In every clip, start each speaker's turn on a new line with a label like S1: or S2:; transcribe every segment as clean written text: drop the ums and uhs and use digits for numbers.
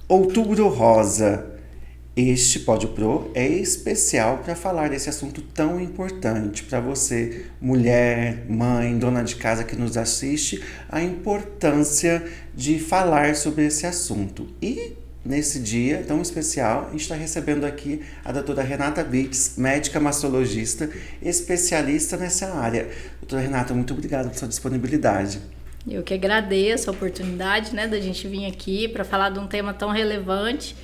S1: Outubro Rosa. Este Pódio Pro é especial para falar desse assunto tão importante para você, mulher, mãe, dona de casa que nos assiste, a importância de falar sobre esse assunto. E nesse dia tão especial, a gente está recebendo aqui a doutora Renata Vitz, médica mastologista, especialista nessa área. Doutora Renata, muito obrigada pela sua disponibilidade.
S2: Eu que agradeço a oportunidade, da gente vir aqui para falar de um tema tão relevante,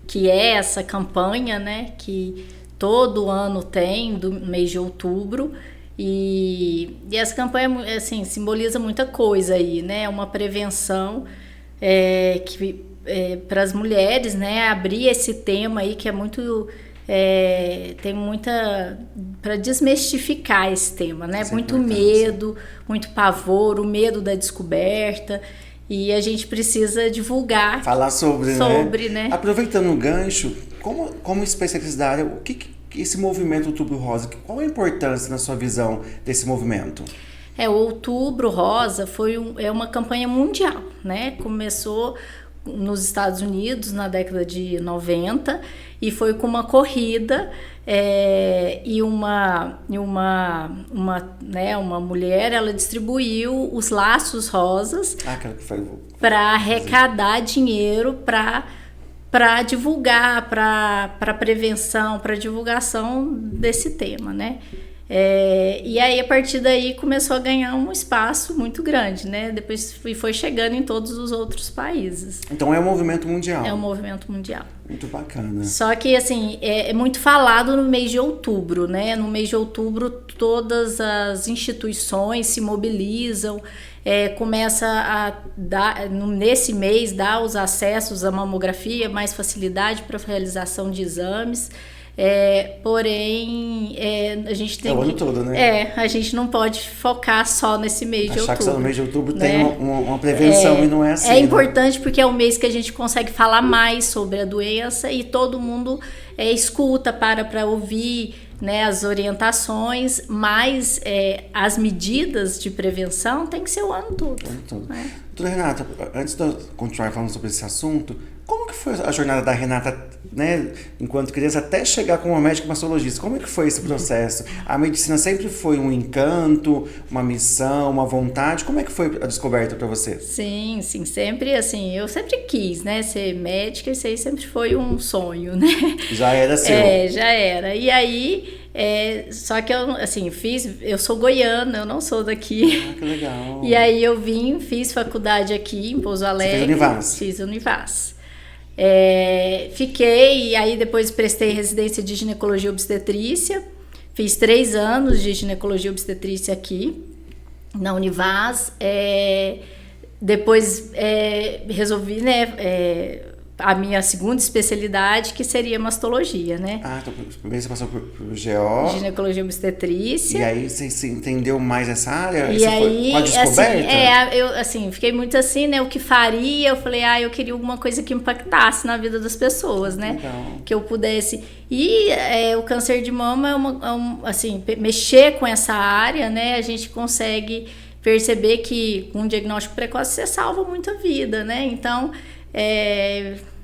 S2: que é essa campanha, que todo ano tem, do mês de outubro. E essa campanha, assim, simboliza muita coisa aí, Uma prevenção para as mulheres, abrir esse tema aí que é muito... tem muita para desmistificar esse tema, muito medo, muito pavor, o medo da descoberta, e a gente precisa divulgar,
S1: falar sobre, né? Aproveitando o gancho, como especialista da área, o que esse movimento Outubro Rosa, qual a importância na sua visão desse movimento?
S2: O Outubro Rosa é uma campanha mundial, Começou nos Estados Unidos na década de 90 e foi com uma corrida e uma mulher, ela distribuiu os laços rosas para arrecadar dinheiro para divulgar, para prevenção, para divulgação desse tema, e aí a partir daí começou a ganhar um espaço muito grande, Depois foi chegando em todos os outros países.
S1: Então é um movimento mundial.
S2: É um movimento mundial.
S1: Muito bacana.
S2: Só que assim, é muito falado no mês de outubro, No mês de outubro todas as instituições se mobilizam, começa a dar, nesse mês, dar os acessos à mamografia, mais facilidade para a realização de exames. Porém, a gente tem
S1: o ano todo,
S2: a gente não pode focar só nesse mês de outubro.
S1: Achar que só no mês de outubro tem uma prevenção e não é assim.
S2: É importante porque é o mês que a gente consegue falar mais sobre a doença e todo mundo escuta para ouvir, as orientações, mas as medidas de prevenção tem que ser o ano todo.
S1: Doutora Renata, antes de continuar falando sobre esse assunto, como que foi a jornada da Renata, enquanto criança, até chegar como uma médica mastologista? Como é que foi esse processo? A medicina sempre foi um encanto, uma missão, uma vontade? Como é que foi a descoberta para você?
S2: Sim, sempre assim, eu sempre quis, ser médica, isso aí sempre foi um sonho,
S1: Já era seu?
S2: Já era. E aí, só que eu, assim, eu sou goiana, eu não sou daqui.
S1: Que legal.
S2: E aí eu fiz faculdade aqui em Pouso Alegre.
S1: Você fez Univaz?
S2: Fiz Univaz. Fiquei, e aí depois prestei residência de ginecologia e obstetrícia, fiz 3 anos de ginecologia e obstetrícia aqui na Univaz, depois resolvi, a minha segunda especialidade, que seria mastologia,
S1: então primeiro você passou por GO.
S2: Ginecologia e obstetrícia.
S1: E aí você entendeu mais essa área?
S2: E
S1: você
S2: aí,
S1: foi com a descoberta?
S2: eu assim, fiquei muito assim, o que faria? Eu falei, eu queria alguma coisa que impactasse na vida das pessoas,
S1: Legal.
S2: Que eu pudesse. E o câncer de mama assim, mexer com essa área, a gente consegue perceber que com um diagnóstico precoce você salva muita vida, Então,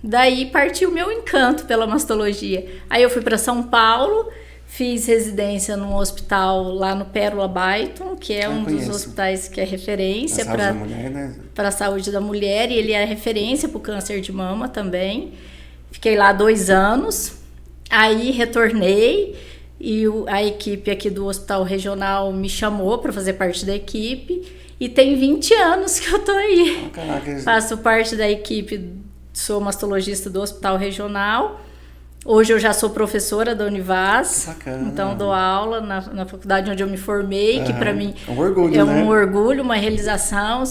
S2: daí partiu o meu encanto pela mastologia. Aí eu fui para São Paulo, fiz residência num hospital lá no Pérola Byton, que é um dos hospitais que é referência para a saúde da mulher, e ele é referência para o câncer de mama também. Fiquei lá 2 anos, aí retornei e a equipe aqui do Hospital Regional me chamou para fazer parte da equipe. E tem 20 anos que eu tô aí.
S1: Caraca.
S2: Faço parte da equipe, sou mastologista do Hospital Regional. Hoje eu já sou professora da Univaz.
S1: Bacana.
S2: Então dou aula na faculdade onde eu me formei, que para mim
S1: é um orgulho,
S2: um orgulho, uma realização,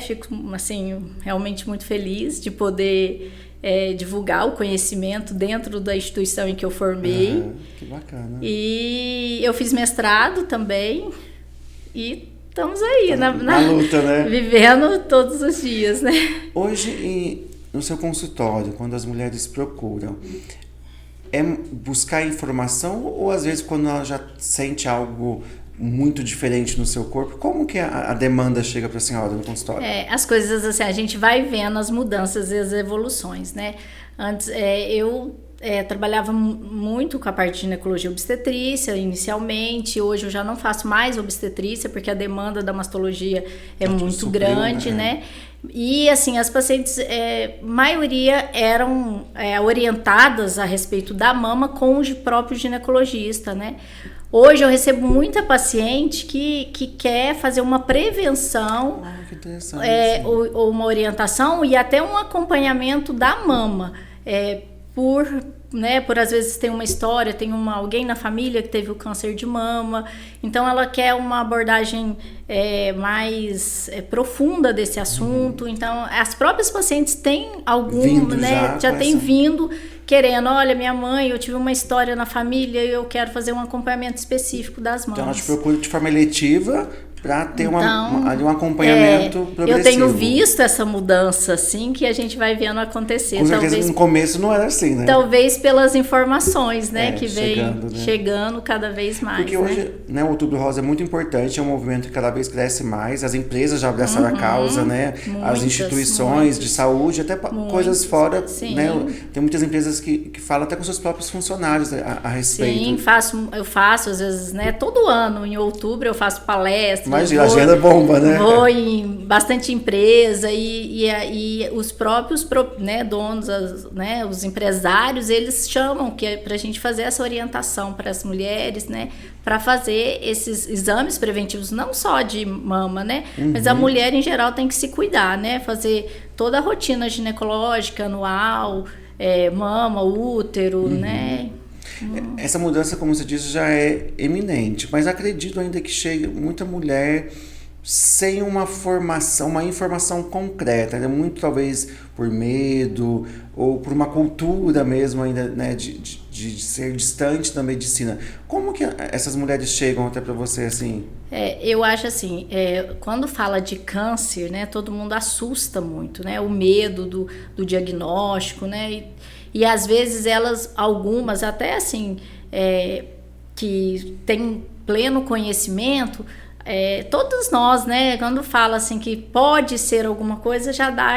S2: Fico assim realmente muito feliz de poder divulgar o conhecimento dentro da instituição em que eu formei.
S1: Que bacana.
S2: E eu fiz mestrado também e estamos aí, na
S1: luta,
S2: vivendo todos os dias,
S1: Hoje, no seu consultório, quando as mulheres procuram, é buscar informação ou às vezes quando ela já sente algo muito diferente no seu corpo, como que a demanda chega para a senhora no consultório?
S2: As coisas assim, a gente vai vendo as mudanças e as evoluções, né? Antes, eu trabalhava muito com a parte de ginecologia e obstetrícia inicialmente. Hoje eu já não faço mais obstetrícia porque a demanda da mastologia é muito grande, né? E assim, as pacientes, maioria eram orientadas a respeito da mama com o próprio ginecologista, né? Hoje eu recebo muita paciente que quer fazer uma prevenção,
S1: que interessante,
S2: ou uma orientação e até um acompanhamento da mama, por às vezes tem uma história, tem alguém na família que teve o câncer de mama, então ela quer uma abordagem mais profunda desse assunto. Então as próprias pacientes têm já tem vindo querendo, olha, minha mãe, eu tive uma história na família e eu quero fazer um acompanhamento específico das mamas.
S1: Então ela te procura de forma eletiva para ter um acompanhamento progressivo.
S2: Eu tenho visto essa mudança, assim, que a gente vai vendo acontecer.
S1: Com certeza, talvez, no começo não era assim, né?
S2: Talvez pelas informações, né, que vem chegando cada vez mais.
S1: Porque hoje, né, o Outubro Rosa é muito importante, é um movimento que cada vez cresce mais, as empresas já abraçaram a causa, né? As instituições de saúde, até coisas fora, né? Tem muitas empresas que falam até com seus próprios funcionários a respeito.
S2: Sim, eu faço, às vezes, né, todo ano, em outubro, eu faço palestras.
S1: Imagina, a agenda bomba, né?
S2: Vou em bastante empresa e os próprios, né, donos, né, os empresários, eles chamam para a gente fazer essa orientação para as mulheres, né, para fazer esses exames preventivos, não só de mama, né, mas a mulher em geral tem que se cuidar, né, fazer toda a rotina ginecológica anual, mama, útero, né.
S1: Essa mudança, como você disse, já é eminente, mas acredito ainda que chegue muita mulher sem uma informação concreta, né? Muito talvez por medo ou por uma cultura mesmo ainda, né, de ser distante da medicina. Como que essas mulheres chegam até para você assim?
S2: Eu acho assim, quando fala de câncer, né, todo mundo assusta muito, né, o medo do diagnóstico, né, e às vezes algumas até assim, que têm pleno conhecimento, todos nós, né, quando fala assim que pode ser alguma coisa, já dá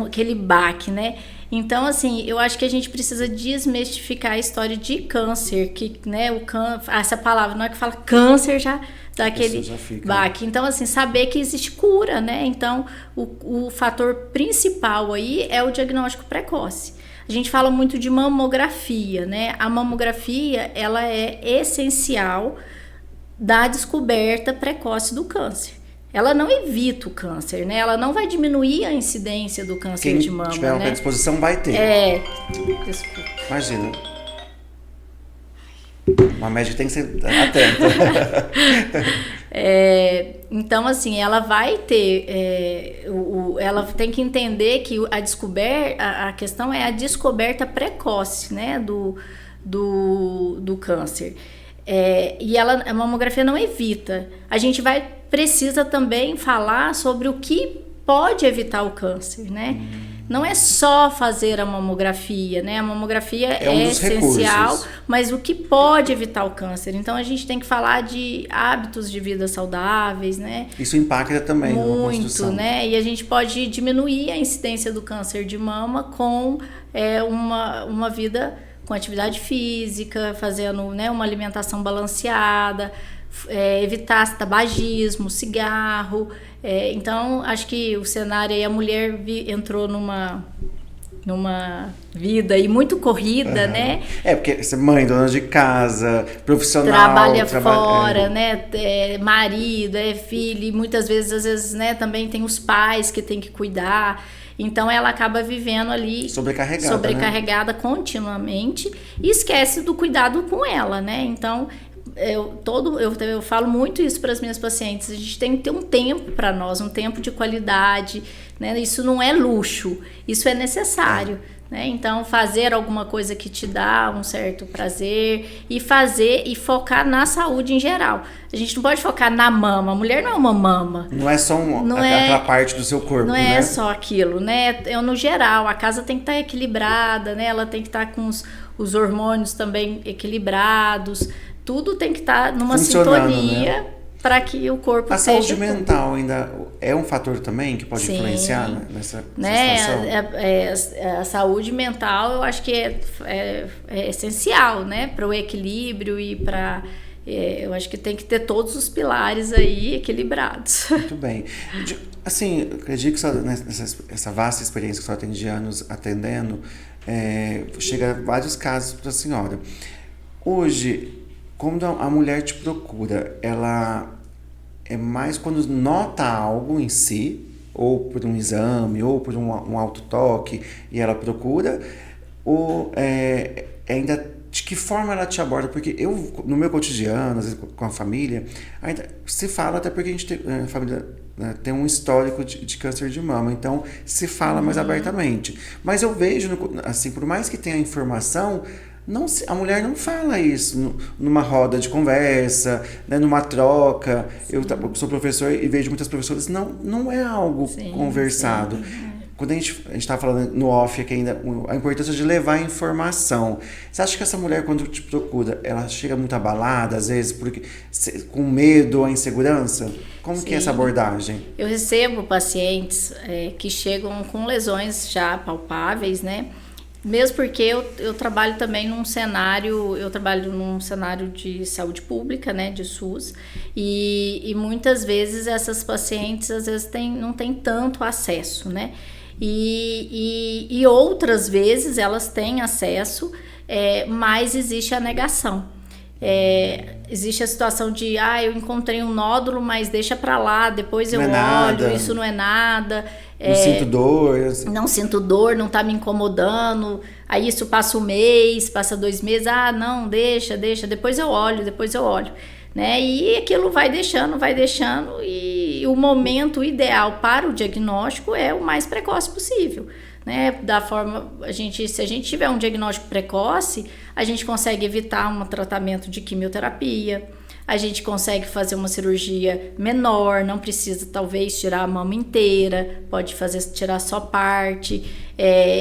S2: aquele baque, né? Então, assim, eu acho que a gente precisa desmistificar a história de câncer, que, né, essa palavra, não é que fala câncer, já dá aquele baque. Então, assim, saber que existe cura, né? Então, o fator principal aí é o diagnóstico precoce. A gente fala muito de mamografia, né? A mamografia, ela é essencial da descoberta precoce do câncer. Ela não evita o câncer, né? Ela não vai diminuir a incidência do câncer de mama,
S1: quem tiver uma predisposição vai ter.
S2: Desculpa.
S1: Imagina. Uma médica tem que ser atenta.
S2: Então, assim, ela vai ter... ela tem que entender que a questão é a descoberta precoce, né? Do câncer. E a mamografia não evita. A gente precisa também falar sobre o que pode evitar o câncer, né? Não é só fazer a mamografia, né? A mamografia é essencial, recursos. Mas o que pode evitar o câncer? Então a gente tem que falar de hábitos de vida saudáveis, né?
S1: Isso impacta também
S2: muito, né? E a gente pode diminuir a incidência do câncer de mama com uma vida com atividade física, fazendo, né, uma alimentação balanceada, evitar tabagismo, cigarro. Então, acho que o cenário aí, a mulher entrou numa vida aí muito corrida, né?
S1: Porque você é mãe, dona de casa, profissional.
S2: Trabalha fora, né? Marido, filho, e muitas vezes, às vezes, né, também tem os pais que tem que cuidar. Então ela acaba vivendo ali sobrecarregada, né? Continuamente, e esquece do cuidado com ela, né? Então eu falo muito isso para as minhas pacientes, a gente tem que ter um tempo para nós, um tempo de qualidade, né? Isso não é luxo, isso é necessário. Né? Então, fazer alguma coisa que te dá um certo prazer e fazer e focar na saúde em geral. A gente não pode focar na mama. A mulher não é uma mama.
S1: Não é só aquela parte do seu corpo,
S2: não
S1: né?
S2: É só aquilo, né? No geral, a casa tem que estar equilibrada, né? Ela tem que estar com os hormônios também equilibrados. Tudo tem que estar numa sintonia, né? Para que o corpo
S1: a saúde mental ainda é um fator também que pode influenciar nessa situação?
S2: A saúde mental eu acho que é essencial, né, para o equilíbrio e para eu acho que tem que ter todos os pilares aí equilibrados.
S1: Muito bem. Assim, eu acredito que essa vasta experiência que a senhora tem de anos atendendo, chega a vários casos para a senhora. Hoje, quando a mulher te procura, ela é mais quando nota algo em si, ou por um exame, ou por um autotoque, e ela procura, ou ainda de que forma ela te aborda? Porque eu, no meu cotidiano, às vezes com a família, ainda se fala, até porque a família tem um histórico de câncer de mama, então se fala mais abertamente. Mas eu vejo, assim, por mais que tenha informação, a mulher não fala isso numa roda de conversa, né, numa troca. Sim. Eu sou professor e vejo muitas professoras, não é algo conversado. Sim. Quando a gente estava falando no off aqui ainda, a importância de levar a informação. Você acha que essa mulher, quando te procura, ela chega muito abalada, às vezes, com medo ou insegurança? Como que é essa abordagem?
S2: Eu recebo pacientes que chegam com lesões já palpáveis, né? Mesmo porque eu trabalho também num cenário de saúde pública, né, de SUS, e muitas vezes essas pacientes às vezes não têm tanto acesso, né, e outras vezes elas têm acesso, mas existe a negação. Existe a situação de, eu encontrei um nódulo, mas deixa pra lá, depois eu olho, isso não é nada.
S1: Não sinto dor.
S2: Não sinto dor, não tá me incomodando. Aí isso passa um mês, passa 2 meses, não, deixa, depois eu olho. Né? E aquilo vai deixando, e o momento ideal para o diagnóstico é o mais precoce possível. Né? Se a gente tiver um diagnóstico precoce, a gente consegue evitar um tratamento de quimioterapia, a gente consegue fazer uma cirurgia menor, não precisa talvez tirar a mama inteira, pode tirar só parte.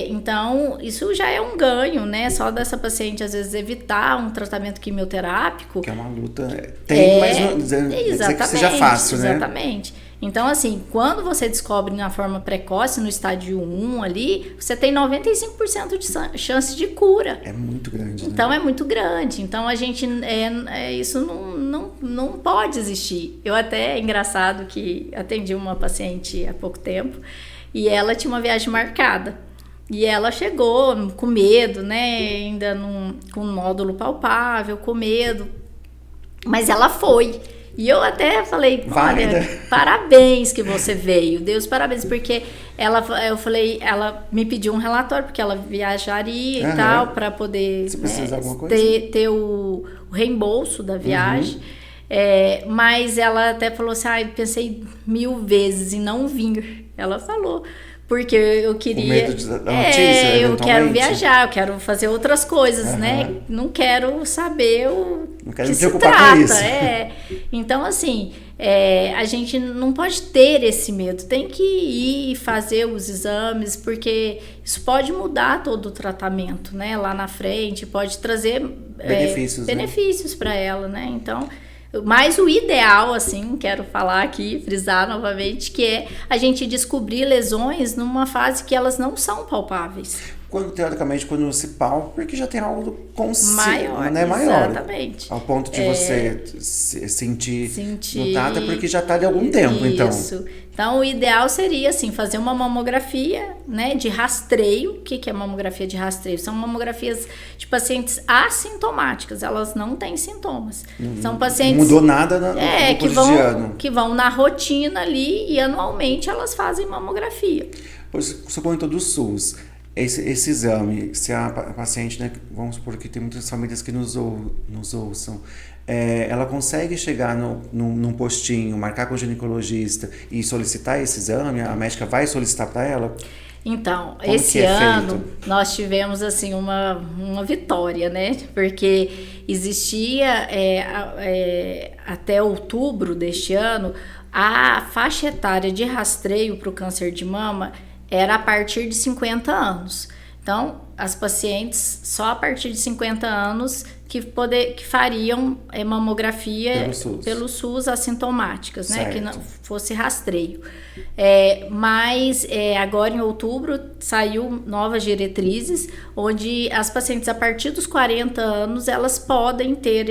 S2: Então, isso já é um ganho, né? Só dessa paciente, às vezes, evitar um tratamento quimioterápico.
S1: Que é uma luta. Mas não dizer que seja fácil, né?
S2: Exatamente. Então, assim, quando você descobre na forma precoce, no estádio 1 ali, você tem 95% de chance de cura.
S1: É muito grande,
S2: Então,
S1: né?
S2: é muito grande. Então, a gente... isso não pode existir. Eu até, é engraçado que atendi uma paciente há pouco tempo e ela tinha uma viagem marcada. E ela chegou com medo, né? Ainda com um nódulo palpável, com medo. Mas ela foi. E eu até falei, olha, parabéns que você veio, Deus, parabéns, porque ela me pediu um relatório, porque ela viajaria e tal, para poder ter o reembolso da viagem, mas ela até falou assim, pensei 1000 vezes em não vir, ela falou. Porque eu queria...
S1: Com medo da notícia,
S2: eu quero viajar, eu quero fazer outras coisas, né? Não quero saber
S1: não quero me preocupar com isso.
S2: Então, assim, a gente não pode ter esse medo. Tem que ir fazer os exames, porque isso pode mudar todo o tratamento, né? Lá na frente, pode trazer benefícios para ela, né? Então... Mas o ideal, assim, quero falar aqui, frisar novamente, que é a gente descobrir lesões numa fase que elas não são palpáveis.
S1: Teoricamente, quando se palpa, porque já tem algo
S2: maior,
S1: né?
S2: Exatamente.
S1: Ao ponto de você sentir notada, porque já está de algum tempo, então.
S2: Isso. Então, o ideal seria, assim, fazer uma mamografia, né, de rastreio. O que é mamografia de rastreio? São mamografias de pacientes assintomáticas, elas não têm sintomas. São pacientes...
S1: Não mudou nada no cotidiano.
S2: Que vão na rotina ali e anualmente elas fazem mamografia.
S1: Você comentou do SUS. esse exame, se a paciente, né, vamos supor que tem muitas famílias que nos ouçam, ela consegue chegar num postinho, marcar com o ginecologista e solicitar esse exame, a médica vai solicitar para ela?
S2: Então,
S1: Como
S2: esse
S1: que é
S2: ano
S1: feito?
S2: nós tivemos assim uma vitória, né? Porque existia até outubro deste ano a faixa etária de rastreio para o câncer de mama era a partir de 50 anos. Então, as pacientes só a partir de 50 anos que fariam mamografia pelo SUS assintomáticas, né? Que não fosse rastreio. Mas agora em outubro saiu novas diretrizes, onde as pacientes a partir dos 40 anos elas podem ter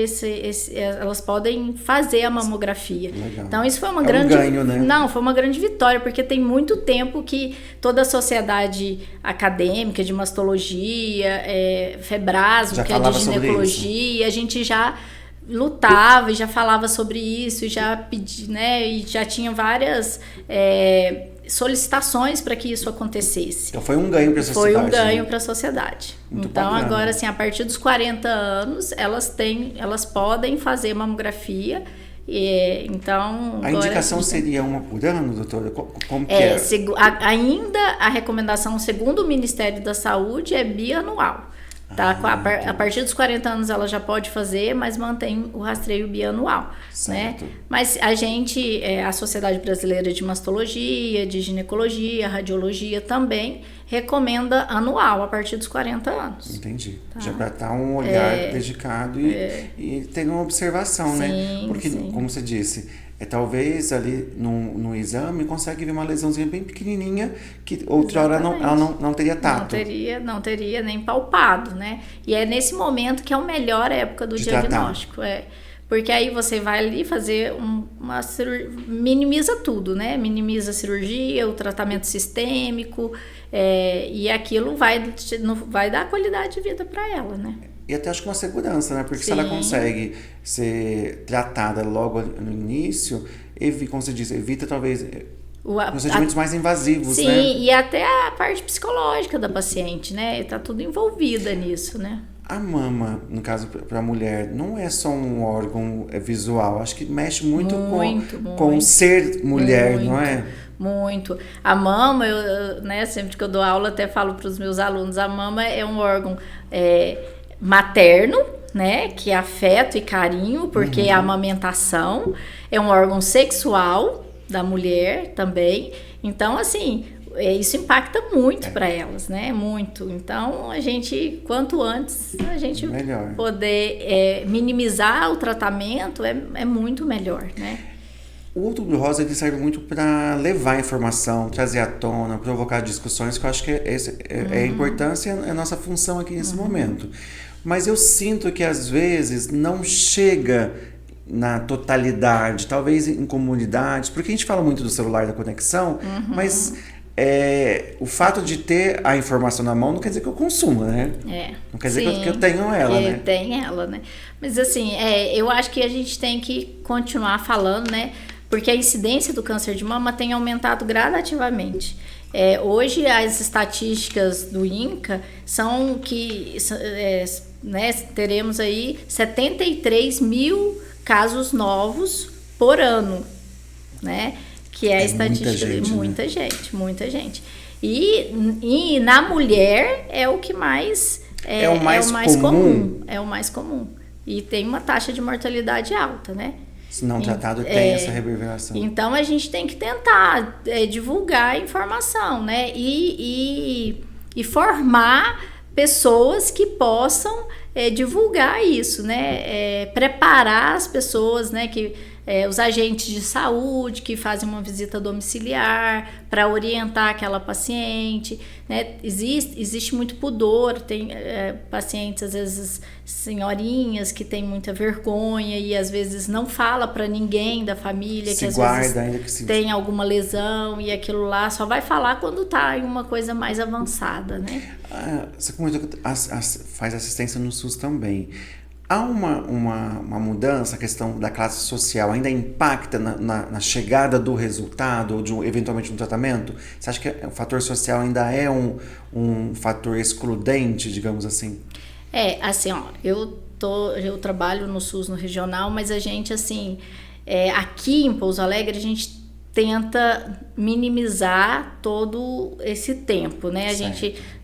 S2: elas podem fazer a mamografia.
S1: Legal.
S2: Então isso foi uma
S1: grande ganho, né?
S2: Não, foi uma grande vitória, porque tem muito tempo que toda a sociedade acadêmica de mastologia, Febrasmo, que é de ginecologia, a gente já lutava e já falava sobre isso, já pedi, né, e já tinha várias solicitações para que isso acontecesse.
S1: Então foi um ganho para a sociedade.
S2: Foi um ganho para a sociedade.
S1: Muito
S2: então
S1: bacana.
S2: Agora assim, a partir dos 40 anos, elas podem fazer mamografia. Então
S1: a
S2: agora,
S1: indicação seria uma por ano, doutora? Como que é?
S2: Ainda a recomendação, segundo o Ministério da Saúde, é bianual. Tá? A partir dos 40 anos ela já pode fazer, mas mantém o rastreio bianual,
S1: certo.
S2: Né? Mas a gente, a Sociedade Brasileira de Mastologia, de Ginecologia, Radiologia também recomenda anual a partir dos 40 anos.
S1: Entendi. Tá. Já para estar um olhar dedicado e ter uma observação,
S2: sim,
S1: né? Porque,
S2: sim.
S1: como você disse, talvez ali no exame consegue ver uma lesãozinha bem pequenininha que outra hora ela não teria tato.
S2: Não teria nem palpado, né? E é nesse momento que é a melhor época do diagnóstico. Porque aí você vai ali fazer uma cirurgia, minimiza tudo, né? Minimiza a cirurgia, o tratamento sistêmico, e aquilo vai dar qualidade de vida para ela, né?
S1: E até acho que uma segurança, né? Porque
S2: sim.
S1: Se ela consegue ser tratada logo no início, como você disse, evita talvez procedimentos mais invasivos,
S2: sim,
S1: né?
S2: Sim, e até a parte psicológica da paciente, né? Tá tudo envolvida nisso, né?
S1: A mama, no caso para a mulher, não é só um órgão visual, acho que mexe muito com ser mulher, não é?
S2: Muito. A mama, né, sempre que eu dou aula, até falo para os meus alunos, a mama é um órgão materno, né, que é afeto e carinho, porque é a amamentação, é um órgão sexual da mulher também. Então, assim, isso impacta muito para elas, né? Muito. Então, quanto antes a gente
S1: melhor.
S2: Poder minimizar o tratamento é muito melhor, né?
S1: O Outubro Rosa ele serve muito para levar informação, trazer à tona, provocar discussões, que eu acho que é a importância, é a nossa função aqui nesse momento. Mas eu sinto que às vezes não chega na totalidade, talvez em comunidades, porque a gente fala muito do celular, da conexão, mas o fato de ter a informação na mão não quer dizer que eu consumo, né? Não quer dizer que eu tenho ela, né?
S2: Tem ela, né? Mas assim, eu acho que a gente tem que continuar falando, né? Porque a incidência do câncer de mama tem aumentado gradativamente. Hoje as estatísticas do INCA são que né, teremos aí 73 mil casos novos por ano, né? Que é a estatística de muita gente. E na mulher é o que mais
S1: é o mais comum.
S2: É o mais comum. E tem uma taxa de mortalidade alta, né?
S1: Se não tratado, tem essa reverberação.
S2: Então, a gente tem que tentar divulgar a informação, né? E formar pessoas que possam divulgar isso, né? Preparar as pessoas, né? Os agentes de saúde que fazem uma visita domiciliar para orientar aquela paciente, né? Existe muito pudor, tem pacientes, às vezes senhorinhas que têm muita vergonha e às vezes não fala para ninguém da família que às vezes tem alguma lesão e aquilo lá só vai falar quando tá em uma coisa mais avançada, né?
S1: Você comentou que faz assistência no SUS também. há uma mudança, a questão da classe social ainda impacta na chegada do resultado, ou eventualmente um tratamento? Você acha que o fator social ainda é um fator excludente, digamos assim?
S2: Assim, ó, eu trabalho no SUS, no regional, mas a gente, assim, aqui em Pouso Alegre, a gente tenta minimizar todo esse tempo, né?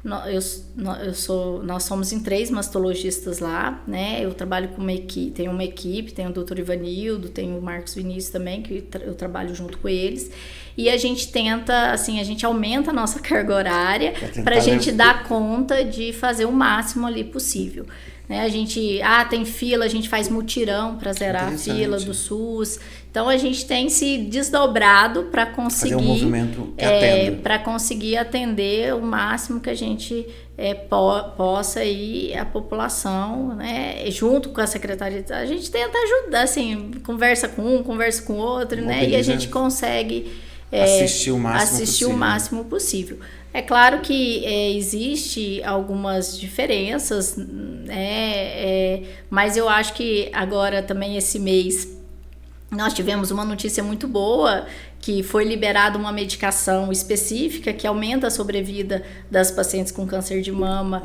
S2: Nós somos em 3 mastologistas lá, né? Eu trabalho com tenho uma equipe, tem o Dr. Ivanildo, tem o Marcos Vinícius também, que eu trabalho junto com eles. E a gente tenta, assim, a gente aumenta a nossa carga horária para a gente dar conta de fazer o máximo ali possível. Né? A gente, tem fila, a gente faz mutirão para zerar a fila do SUS. Então a gente tem se desdobrado para conseguir
S1: fazer um movimento que atenda.
S2: Para conseguir atender o máximo que a gente possa aí a população, né? Junto com a secretaria, a gente tenta ajudar, assim, conversa com um, conversa com o outro, né? E a gente consegue assistir o máximo possível. É claro que existe algumas diferenças, né? Mas eu acho que agora também esse mês nós tivemos uma notícia muito boa, que foi liberada uma medicação específica que aumenta a sobrevida das pacientes com câncer de mama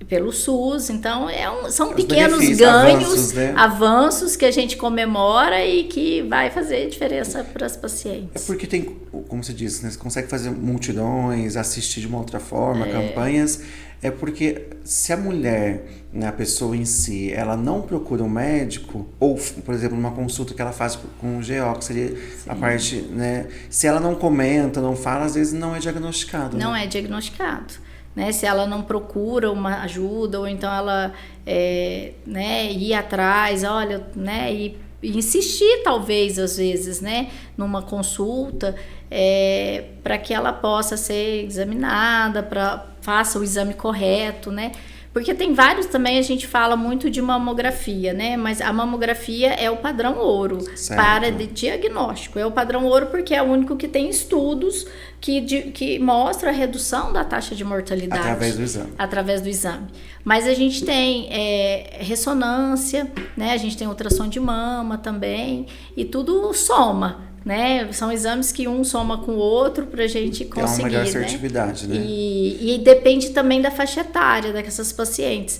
S2: pelo SUS. Então, são pequenos ganhos, avanços que a gente comemora e que vai fazer diferença para as pacientes.
S1: É porque tem, como você disse, né, você consegue fazer multidões, assistir de uma outra forma, campanhas. É porque se a mulher, né, a pessoa em si, ela não procura um médico, ou, por exemplo, numa consulta que ela faz com o GO, que seria a parte, né? Se ela não comenta, não fala, às vezes não é diagnosticado.
S2: Não é diagnosticado. Né? Se ela não procura uma ajuda, ou então ela ir atrás, olha, né? E insistir, talvez, às vezes, né? Numa consulta, para que ela possa ser examinada, faça o exame correto, né? Porque tem vários também, a gente fala muito de mamografia, né? Mas a mamografia é o padrão ouro para diagnóstico. É o padrão ouro porque é o único que tem estudos que mostra a redução da taxa de mortalidade. Através do exame. Mas a gente tem ressonância, né? A gente tem ultrassom de mama também, e tudo soma. Né? São exames que um soma com o outro para a gente conseguir.
S1: Tem uma melhor assertividade, né?
S2: E depende também da faixa etária dessas pacientes.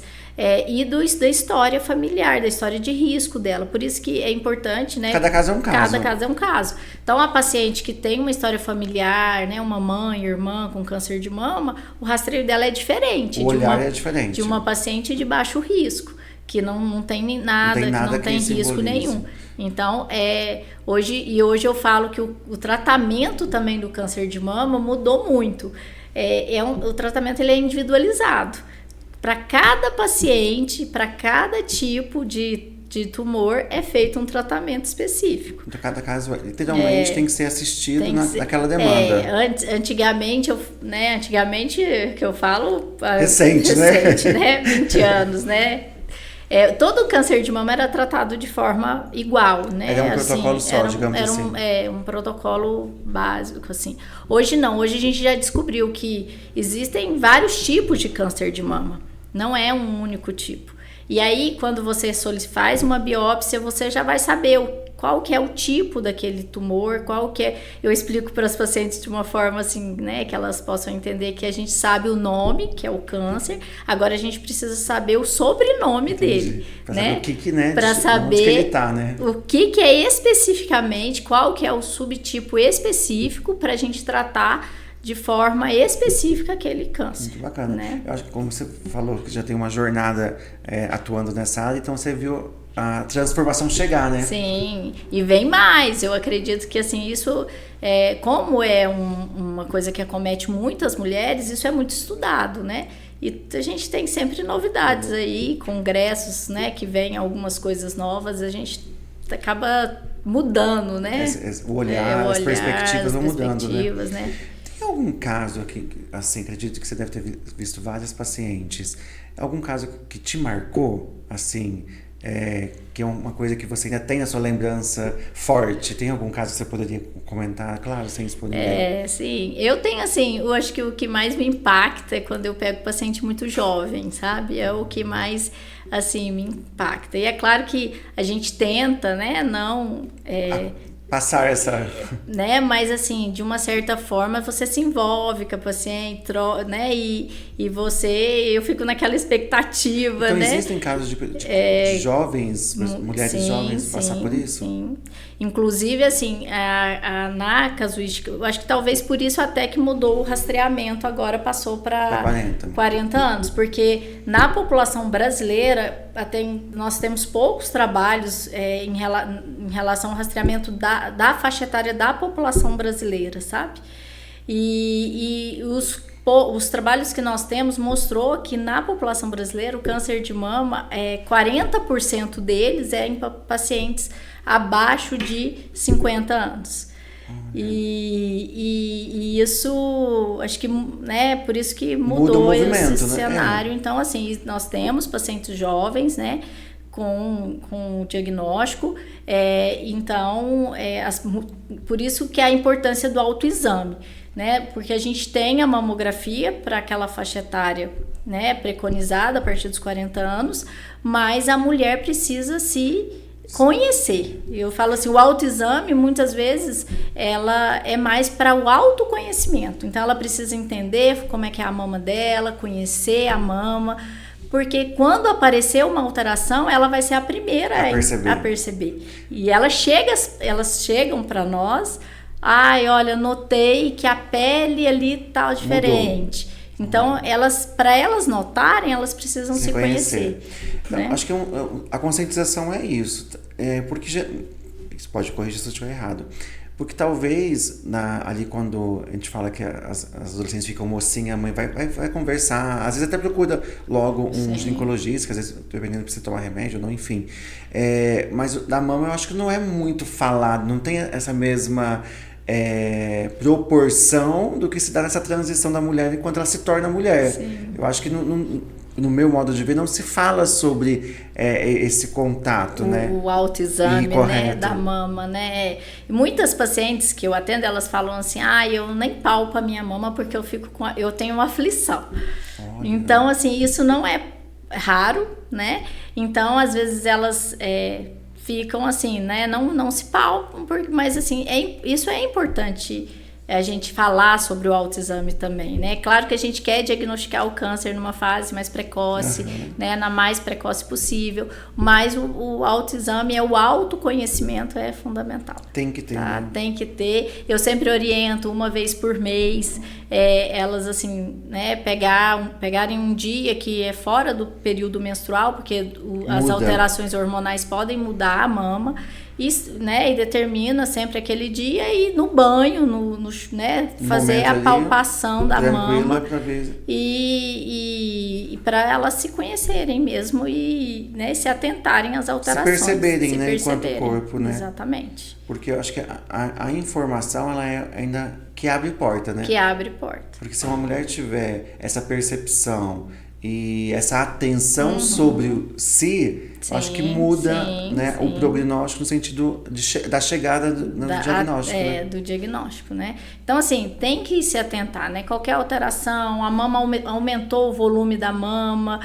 S2: E da história familiar, da história de risco dela. Por isso que é importante, né?
S1: Cada caso é um caso.
S2: Cada caso é um caso. Então, a paciente que tem uma história familiar, né? Uma mãe, irmã com câncer de mama, o rastreio dela é diferente.
S1: O olhar é diferente.
S2: De uma paciente de baixo risco, que não tem nada, que não tem risco nenhum. Então, hoje eu falo que o tratamento também do câncer de mama mudou muito. O tratamento ele é individualizado. Para cada paciente, para cada tipo de tumor, é feito um tratamento específico.
S1: Então, cada caso, literalmente, tem que ser assistido naquela demanda.
S2: Antigamente, que eu falo...
S1: Recente,
S2: né? 20 anos, né? Todo câncer de mama era tratado de forma igual, né?
S1: Era um protocolo só, digamos assim.
S2: Um protocolo básico, assim. Hoje não, hoje a gente já descobriu que existem vários tipos de câncer de mama. Não é um único tipo. E aí, quando você faz uma biópsia, você já vai saber qual que é o tipo daquele tumor, qual que é... Eu explico para as pacientes de uma forma assim, né, que elas possam entender que a gente sabe o nome, que é o câncer, agora a gente precisa saber o sobrenome dele,
S1: pra
S2: né?
S1: Saber o que, né?
S2: Para saber
S1: onde que ele tá, né?
S2: O que é especificamente, qual que é o subtipo específico para a gente tratar de forma específica aquele câncer.
S1: Muito bacana.
S2: Né?
S1: Eu acho que, como você falou, que já tem uma jornada atuando nessa área, então você viu a transformação chegar, né?
S2: Sim, e vem mais. Eu acredito que, assim, isso, como é uma coisa que acomete muitas mulheres, isso é muito estudado, né? E a gente tem sempre novidades aí, congressos, né? Que vem algumas coisas novas, a gente acaba mudando, né?
S1: O olhar, as perspectivas vão mudando, né? Tem algum caso aqui, assim, acredito que você deve ter visto várias pacientes, algum caso que te marcou, assim, que é uma coisa que você ainda tem na sua lembrança forte? Tem algum caso que você poderia comentar? Claro, sem expor ninguém.
S2: Sim. Eu tenho, assim, eu acho que o que mais me impacta é quando eu pego paciente muito jovem, sabe? É o que mais, assim, me impacta. E é claro que a gente tenta, né, não...
S1: Passar essa...
S2: né? Mas assim, de uma certa forma, você se envolve com a paciente, né? E você, eu fico naquela expectativa,
S1: então,
S2: né?
S1: existem casos de jovens, mulheres jovens passar por isso?
S2: Sim. Inclusive, assim, na casuística, eu acho que talvez por isso até que mudou o rastreamento, agora passou para 40 anos, porque na população brasileira, nós temos poucos trabalhos em relação ao rastreamento da faixa etária da população brasileira, sabe? E os trabalhos que nós temos mostrou que na população brasileira o câncer de mama, 40% deles é em pacientes abaixo de 50 anos. E isso, acho que, né, por isso que mudou esse cenário. Então, assim, nós temos pacientes jovens, né, com diagnóstico, então, por isso que a importância do autoexame, né, porque a gente tem a mamografia para aquela faixa etária, né, preconizada a partir dos 40 anos, mas a mulher precisa se conhecer. Eu falo assim, o autoexame, muitas vezes, ela é mais para o autoconhecimento. Então, ela precisa entender como é que é a mama dela, conhecer a mama, porque quando aparecer uma alteração, ela vai ser a primeira a perceber. E elas chegam para nós, olha, notei que a pele ali tá diferente. Mudou. Então, para elas notarem, elas precisam se conhecer. Né?
S1: Acho que a conscientização é isso. Porque você pode corrigir se eu estiver errado. Porque talvez, ali quando a gente fala que as adolescentes ficam mocinha, a mãe vai conversar, às vezes até procura logo um ginecologista, que às vezes, dependendo, precisa tomar remédio ou não, enfim. Mas da mama eu acho que não é muito falado, não tem essa mesma proporção do que se dá nessa transição da mulher enquanto ela se torna mulher. Sim. Eu acho que no meu modo de ver, não se fala sobre esse contato, né?
S2: O autoexame, né, da mama, né? Muitas pacientes que eu atendo, elas falam assim, eu nem palpo a minha mama porque eu tenho uma aflição. Olha. Então, assim, isso não é raro, né? Então, às vezes elas ficam assim, né? Não se palpam, mas assim, isso é importante a gente falar sobre o autoexame também, né? Claro que a gente quer diagnosticar o câncer numa fase mais precoce, né? Na mais precoce possível, mas o autoexame, o autoconhecimento é fundamental.
S1: Tem que ter.
S2: Tá? Né? Tem que ter. Eu sempre oriento uma vez por mês, elas assim, né? Pegarem um dia que é fora do período menstrual, porque as alterações hormonais podem mudar a mama. Né, e determina sempre aquele dia e no banho, né, fazer a palpação da mama e para elas se conhecerem mesmo e, né, se atentarem às alterações.
S1: Se perceberem, né, enquanto corpo, né?
S2: Exatamente.
S1: Porque eu acho que a informação, ela ainda que abre porta, né?
S2: Que abre porta.
S1: Porque se uma mulher tiver essa percepção e essa atenção sobre si, acho que muda, né, o prognóstico no sentido da chegada do diagnóstico. Né?
S2: Do diagnóstico, né? Então, assim, tem que se atentar, né? Qualquer alteração, a mama aumentou o volume da mama,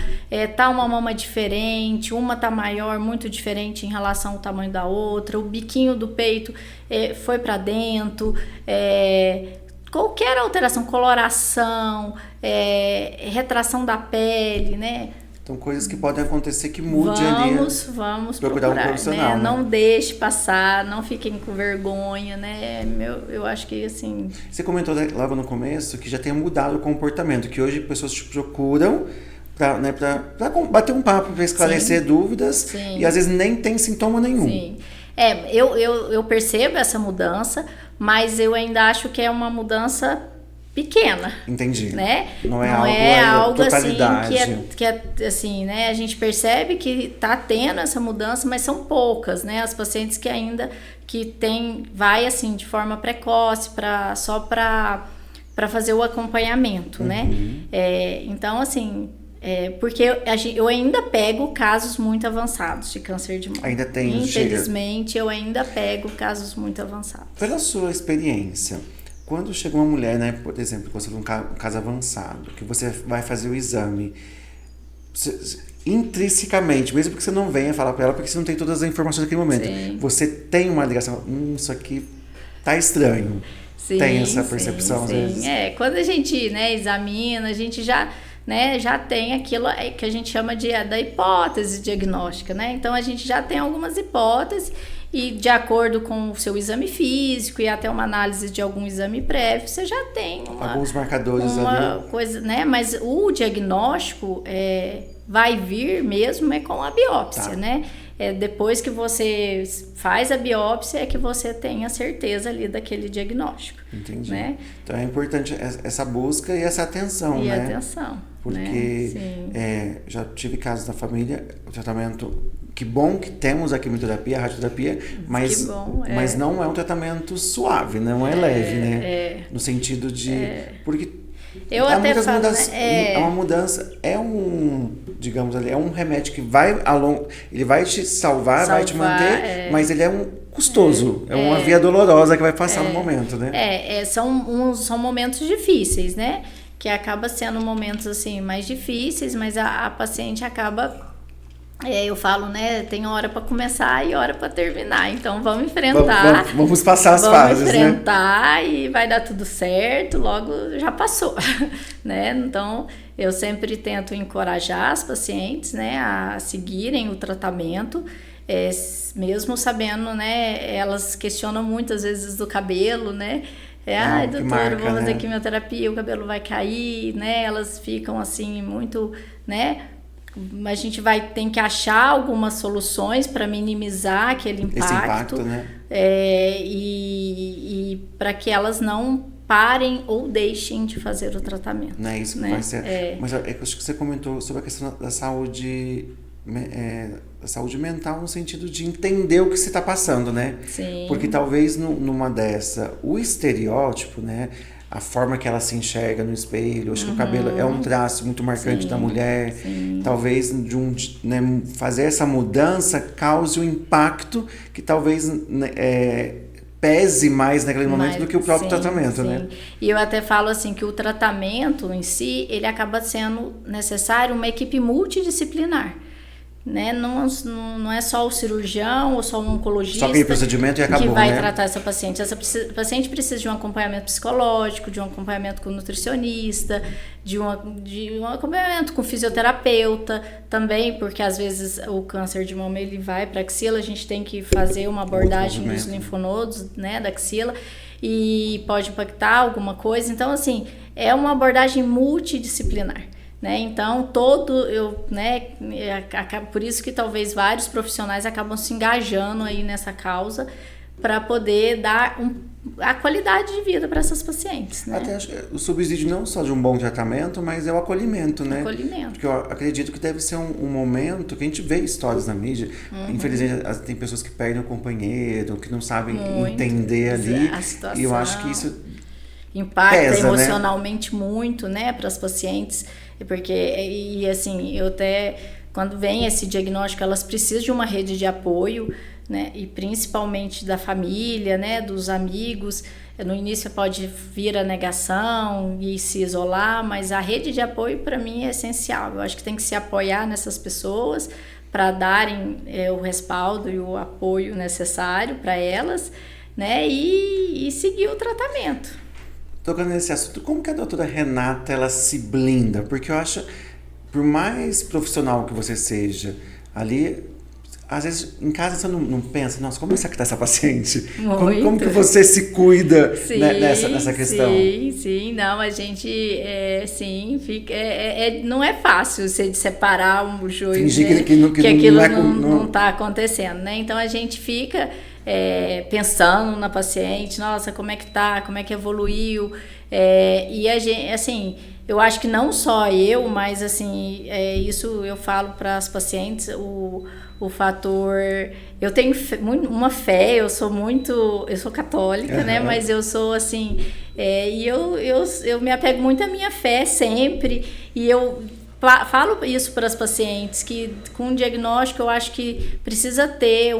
S2: tá uma mama diferente, uma tá maior, muito diferente em relação ao tamanho da outra, o biquinho do peito foi para dentro, qualquer alteração, coloração, retração da pele, né?
S1: Então, coisas que podem acontecer que mude ali.
S2: Vamos procurar um profissional, né? Não deixe passar, não fiquem com vergonha, né? Eu acho que, assim...
S1: Você comentou logo no começo que já tem mudado o comportamento, que hoje pessoas te procuram para bater um papo, para esclarecer dúvidas, e às vezes nem tem sintoma nenhum.
S2: Sim. Eu percebo essa mudança, mas eu ainda acho que é uma mudança pequena.
S1: Entendi.
S2: Né?
S1: Não é algo
S2: assim que é assim, né? A gente percebe que está tendo essa mudança, mas são poucas, né? As pacientes que ainda vai assim de forma precoce só para fazer o acompanhamento, né? Então, assim, Porque eu ainda pego casos muito avançados de câncer de mama.
S1: Ainda tem.
S2: Infelizmente, eu ainda pego casos muito avançados.
S1: Pela sua experiência, quando chega uma mulher, né, por exemplo, quando você tem um caso avançado, que você vai fazer o exame, intrinsecamente, mesmo que você não venha falar para ela, porque você não tem todas as informações naquele momento, sim, você tem uma ligação, isso aqui tá estranho. Sim, tem essa percepção, às vezes.
S2: Quando a gente, né, examina, a gente já tem aquilo que a gente chama da hipótese diagnóstica, né? Então, a gente já tem algumas hipóteses e, de acordo com o seu exame físico e até uma análise de algum exame prévio, você já tem
S1: alguns marcadores ali.
S2: Coisa, né? Mas o diagnóstico vai vir mesmo com a biópsia, né? Depois que você faz a biópsia é que você tem a certeza ali daquele diagnóstico.
S1: Entendi.
S2: Né?
S1: Então é importante essa busca e essa atenção,
S2: né?
S1: E
S2: atenção.
S1: Porque já tive casos da família, o tratamento, que bom que temos a quimioterapia, a radioterapia, mas não é um tratamento suave, não é leve, né? No sentido de... Porque
S2: eu até falo,
S1: mudanças, é uma mudança, digamos ali, é um remédio que vai ele vai te salvar, vai te manter, mas ele é custoso, uma via dolorosa que vai passar no momento, né?
S2: São momentos difíceis, né? Que acaba sendo momentos assim mais difíceis, mas a paciente acaba, eu falo, né, tem hora para começar e hora para terminar, então vamos enfrentar,
S1: vamos passar as fases,
S2: vamos enfrentar, né? E vai dar tudo certo, logo já passou, né? Então eu sempre tento encorajar as pacientes, né, a seguirem o tratamento, mesmo sabendo, né, elas questionam muitas vezes do cabelo, né? Doutora, vou fazer quimioterapia, o cabelo vai cair, né? Elas ficam assim muito, né? A gente tem que achar algumas soluções para minimizar aquele impacto.
S1: Esse impacto, né?
S2: E para que elas não parem ou deixem de fazer o tratamento.
S1: Não é isso que vai ser. Mas acho que você comentou sobre a questão da saúde... a saúde mental no sentido de entender o que você está passando, né?
S2: Sim.
S1: Porque talvez numa dessa, o estereótipo, né? A forma que ela se enxerga no espelho, acho que o cabelo é um traço muito marcante da mulher.
S2: Sim.
S1: Talvez fazer essa mudança cause um impacto que talvez pese mais naquele momento do que o próprio tratamento, né?
S2: E eu até falo assim que o tratamento em si, ele acaba sendo necessário uma equipe multidisciplinar. Né? Não é só o cirurgião ou só o oncologista
S1: só aquele procedimento e acabou,
S2: que vai
S1: né?
S2: tratar essa paciente. Paciente precisa de um acompanhamento psicológico, de um acompanhamento com nutricionista, de um acompanhamento com fisioterapeuta também, porque às vezes o câncer de mama ele vai para a axila, a gente tem que fazer uma abordagem dos linfonodos, né, da axila, e pode impactar alguma coisa. Então, assim, é uma abordagem multidisciplinar. Né? Então, por isso que talvez vários profissionais acabam se engajando aí nessa causa para poder dar a qualidade de vida para essas pacientes. Né?
S1: Até acho que o subsídio não só de um bom tratamento, mas é o acolhimento, né? Porque eu acredito que deve ser um momento que a gente vê histórias na mídia. Infelizmente, tem pessoas que perdem o companheiro, que não sabem entender ali.
S2: A situação.
S1: E eu acho que isso
S2: impacta
S1: pesa,
S2: emocionalmente, né? Muito, né, para as pacientes. Porque, assim, eu até, quando vem esse diagnóstico, elas precisam de uma rede de apoio, né, e principalmente da família, né, dos amigos. No início pode vir a negação e se isolar, mas a rede de apoio para mim é essencial. Eu acho que tem que se apoiar nessas pessoas para darem o respaldo e o apoio necessário para elas, né, e seguir o tratamento.
S1: Tocando nesse assunto, como que a doutora Renata ela se blinda? Porque eu acho, por mais profissional que você seja, ali, às vezes em casa você não pensa, nossa, como será que está essa paciente? Como que você se cuida nessa questão?
S2: Sim, não, a gente, fica, não é fácil você separar um joio,
S1: fingir,
S2: né?
S1: que
S2: aquilo não está acontecendo, né? Então a gente fica... pensando na paciente, nossa, como é que tá, como é que evoluiu, e a gente, assim, eu acho que não só eu, mas assim, isso eu falo para as pacientes, o fator, eu tenho uma fé, eu sou católica, né, mas eu sou assim, e eu me apego muito à minha fé sempre, e eu falo isso para as pacientes, que com o diagnóstico eu acho que precisa ter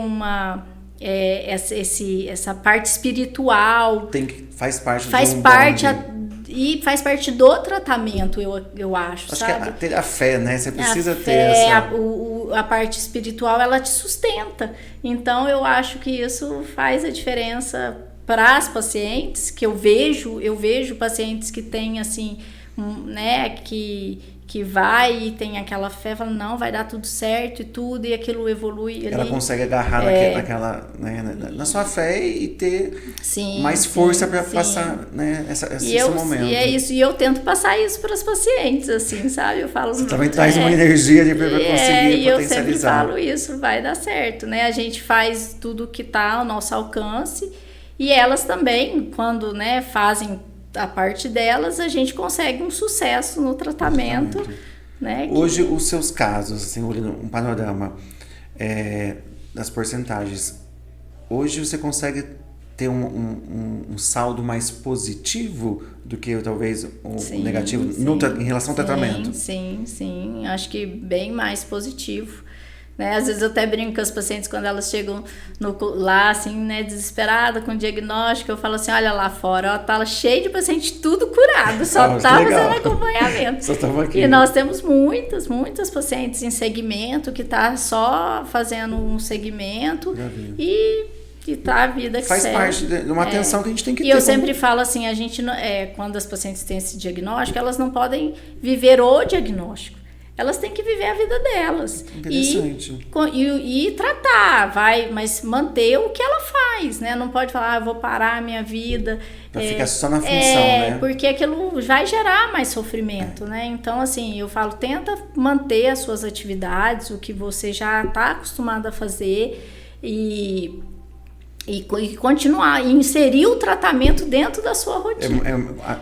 S2: essa parte espiritual.
S1: Faz parte
S2: E faz parte do tratamento, eu acho, sabe?
S1: Que ter a fé, né? Você precisa ter
S2: essa... A parte espiritual, ela te sustenta. Então, eu acho que isso faz a diferença para as pacientes, que eu vejo pacientes que têm, assim, né, que vai e tem aquela fé, fala, não, vai dar tudo certo e tudo, e aquilo evolui ali.
S1: Ela consegue agarrar naquela, né, na sua fé e ter mais força para passar, né, esse momento.
S2: E é isso, e eu tento passar isso para as pacientes, assim, sabe? Eu falo...
S1: Você também traz uma energia de para conseguir potencializar.
S2: E eu sempre falo isso, vai dar certo, né? A gente faz tudo que está ao nosso alcance, e elas também, quando, né, fazem a parte delas, a gente consegue um sucesso no tratamento. Né,
S1: Hoje, os seus casos, assim, olhando um panorama das porcentagens, hoje você consegue ter um saldo mais positivo do que talvez o negativo em relação ao tratamento?
S2: Sim, acho que bem mais positivo. Né? Às vezes eu até brinco com as pacientes quando elas chegam lá, assim, né, desesperada com o diagnóstico, eu falo assim, olha lá fora, ó, tá cheio de paciente tudo curado, só tá fazendo acompanhamento.
S1: Só estamos aqui.
S2: E nós temos muitas pacientes em segmento que tá só fazendo um segmento e tá a vida que
S1: faz
S2: segue.
S1: Parte de uma atenção que a gente tem que ter.
S2: E eu sempre falo assim, a gente, quando as pacientes têm esse diagnóstico, elas não podem viver o diagnóstico. Elas têm que viver a vida delas.
S1: Interessante.
S2: E tratar, mas manter o que ela faz, né? Não pode falar, eu vou parar a minha vida.
S1: Pra ficar só na função, né?
S2: Porque aquilo vai gerar mais sofrimento, né? Então, assim, eu falo, tenta manter as suas atividades, o que você já está acostumado a fazer e continuar, inserir o tratamento dentro da sua rotina.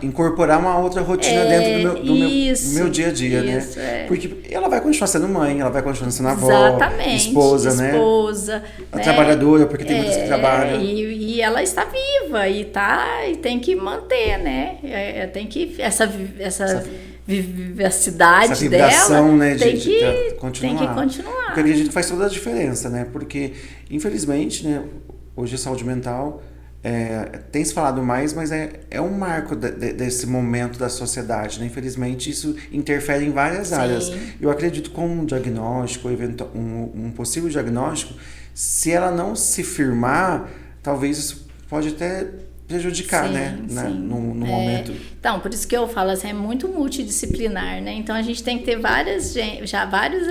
S1: Incorporar uma outra rotina dentro do meu dia a dia, né? Porque ela vai continuar sendo mãe, ela vai continuar sendo avó, esposa, né? A trabalhadora, porque tem muitas que trabalham.
S2: E ela está viva e tem que manter, tem que essa vivacidade
S1: essa vibração,
S2: dela,
S1: né,
S2: tem que continuar.
S1: Porque eu acredito que faz toda a diferença, né? Porque, infelizmente, né, hoje a saúde mental tem se falado mais, mas é um marco desse momento da sociedade, né? Infelizmente, isso interfere em várias áreas. Eu acredito que com um diagnóstico, um possível diagnóstico, se ela não se firmar, talvez isso pode até prejudicar, no momento.
S2: Então, por isso que eu falo assim, é muito multidisciplinar, né? Então, a gente tem que ter vários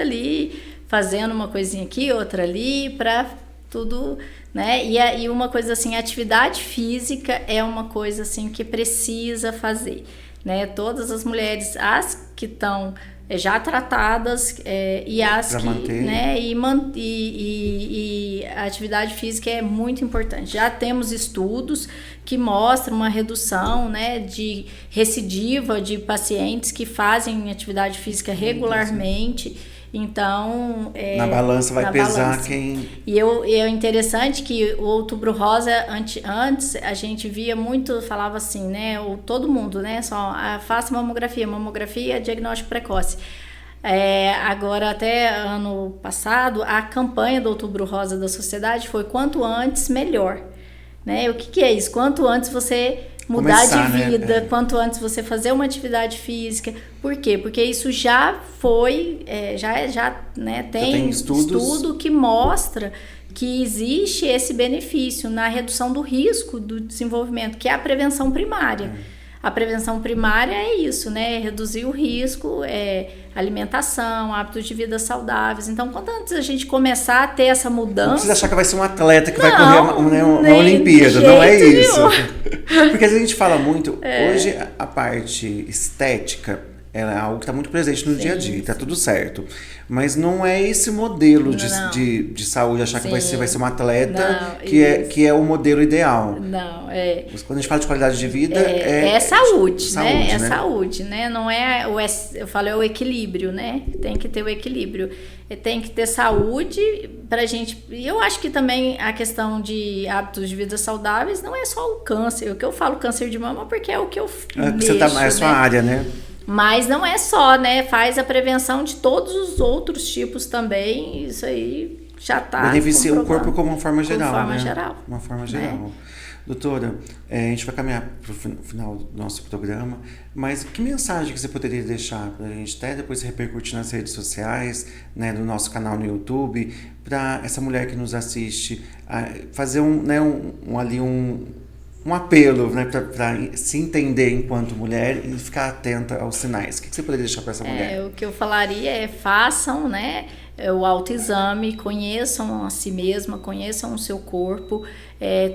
S2: ali, fazendo uma coisinha aqui, outra ali, para tudo, né? E uma coisa assim, a atividade física é uma coisa assim que precisa fazer, né? Todas as mulheres, as que estão já tratadas e as
S1: pra
S2: que,
S1: manter.
S2: né? E a atividade física é muito importante. Já temos estudos que mostram uma redução, né, de recidiva de pacientes que fazem atividade física regularmente. Então,
S1: na balança vai pesar quem...
S2: E é interessante que o Outubro Rosa, antes a gente via muito, falava assim, né? Todo mundo, né? Só faça mamografia, diagnóstico precoce. Agora, até ano passado, a campanha do Outubro Rosa da sociedade foi quanto antes, melhor. Né? O que é isso? Quanto antes você mudar de vida, né? Quanto antes você fazer uma atividade física. Por quê? Porque isso já foi, tem estudo que mostra que existe esse benefício na redução do risco do desenvolvimento, que é a prevenção primária. A prevenção primária é isso, né? Reduzir o risco, alimentação, hábitos de vida saudáveis. Então, quanto antes a gente começar a ter essa mudança... Não
S1: precisa achar que vai ser um atleta que vai correr uma Olimpíada, não é isso. Porque a gente fala muito, hoje a parte estética é algo que está muito presente no dia a dia, está tudo certo. Mas não é esse modelo de saúde, achar que vai ser um atleta que é o modelo ideal.
S2: Não,
S1: Quando a gente fala de qualidade de vida,
S2: saúde, né? É saúde, né? Não eu falo, é o equilíbrio, né? Tem que ter o equilíbrio. Tem que ter saúde pra gente. E eu acho que também a questão de hábitos de vida saudáveis não é só o câncer. O que eu falo câncer de mama porque é o que eu mexo,
S1: é a sua área, né?
S2: Mas não é só, né? Faz a prevenção de todos os outros tipos também. Isso aí já está
S1: beneficia o corpo como uma forma geral,
S2: de forma
S1: né?
S2: geral.
S1: Uma forma geral. Doutora, a gente vai caminhar para o final do nosso programa, mas que mensagem que você poderia deixar para a gente, até depois repercutir nas redes sociais, né, no nosso canal no YouTube, para essa mulher que nos assiste, fazer um apelo, né, para se entender enquanto mulher e ficar atenta aos sinais. O que você poderia deixar para essa mulher?
S2: O que eu falaria é façam, né, o autoexame, conheçam a si mesma, conheçam o seu corpo,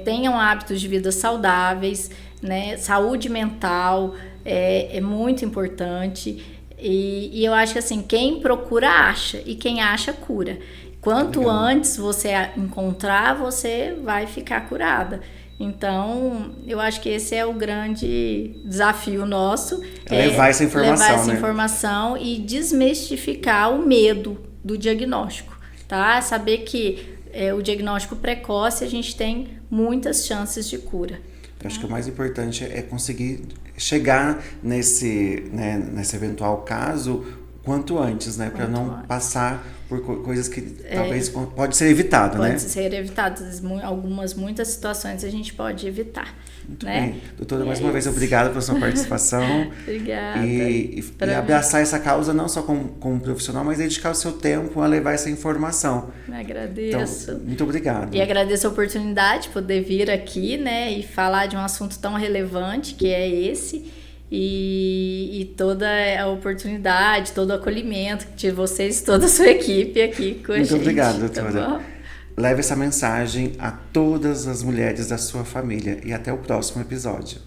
S2: tenham hábitos de vida saudáveis, né, saúde mental é muito importante. E eu acho que assim, quem procura acha e quem acha cura. Quanto antes você encontrar, você vai ficar curada. Então, eu acho que esse é o grande desafio nosso.
S1: Levar essa
S2: informação e desmistificar o medo do diagnóstico, tá? Saber que o diagnóstico precoce, a gente tem muitas chances de cura.
S1: Eu acho que o mais importante é conseguir chegar nesse eventual caso quanto antes, né? Para não passar por coisas que talvez pode ser evitado, né?
S2: Pode ser evitado. Muitas situações a gente pode evitar.
S1: Muito
S2: né?
S1: bem. Doutora, mais uma vez, obrigado pela sua participação.
S2: Obrigada.
S1: E abraçar essa causa não só como profissional, mas dedicar o seu tempo a levar essa informação.
S2: Agradeço.
S1: Então, muito obrigado.
S2: E agradeço a oportunidade de poder vir aqui, né? E falar de um assunto tão relevante que é esse. E toda a oportunidade, todo o acolhimento de vocês, toda a sua equipe aqui com a gente.
S1: Muito obrigado, doutora.
S2: Tá bom?
S1: Leve essa mensagem a todas as mulheres da sua família e até o próximo episódio.